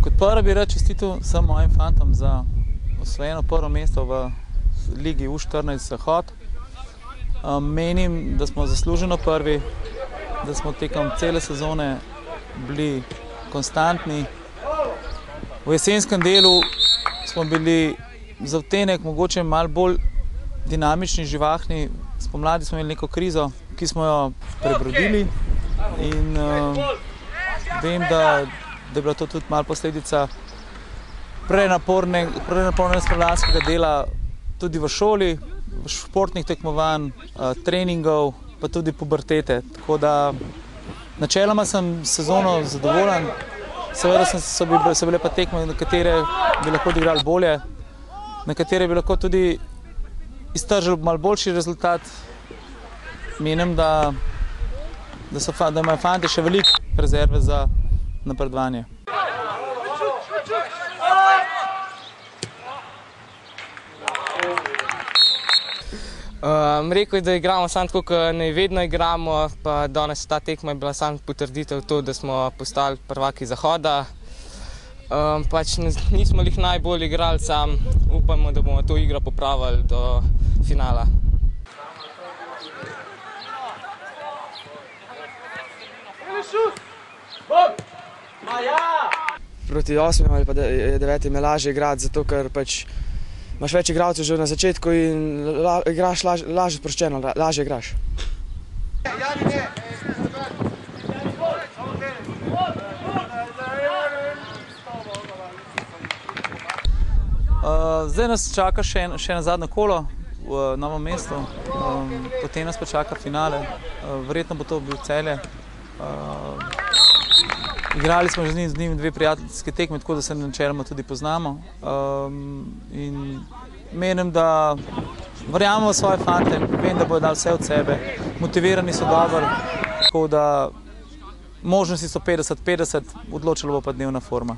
Kot prvo bi rad čestitil vsem mojim fantom za osvojeno prvo mesto v ligi U14 Zahod. Menim, da smo zasluženo prvi, da smo tekom cele sezone bili konstantni. V jesenskem delu smo bili za odtenek mogoče malo bolj dinamični, živahni. Spomladi smo imeli neko krizo, ki smo jo prebrodili, in vem, da je bila to tudi malo posledica prenapornega spomladanskega dela tudi v šoli, športnih tekmovanj, treningov, pa tudi pubertete. Tako da načeloma sem sezono zadovoljen. Seveda so bile pa tekme, na katere bi lahko odigrali bolje, na katere bi lahko tudi iztržili malo boljši rezultat. Menim, da imajo fantje še veliko rezerve za napredovanje. Rekel je, da igramo samo tako, kot naj vedno igramo, pa danes ta tekma je bila samo potrditev to, da smo postali prvaki Zahoda. Pač nismo jih najbolj igrali, sam upamo, da bomo to igro popravili do finala. Proti 8. ali pa 9. je lažje igrati, zato ker pač imaš več igralcev že na začetku in igraš lažje sproščeno, lažje igraš. Zdaj nas čaka še eno zadnje kolo v Novem mestu, potem nas pa čaka finale. Verjetno bo to bil Celje. Igrali smo že z njim dve prijateljske tekme, tako da se načeloma tudi poznamo. In menim, da verjamemo v svoje fante, vem, da bodo dali vse od sebe, motivirani so dobro, tako da možnosti so 50-50, odločila bo pa dnevna forma.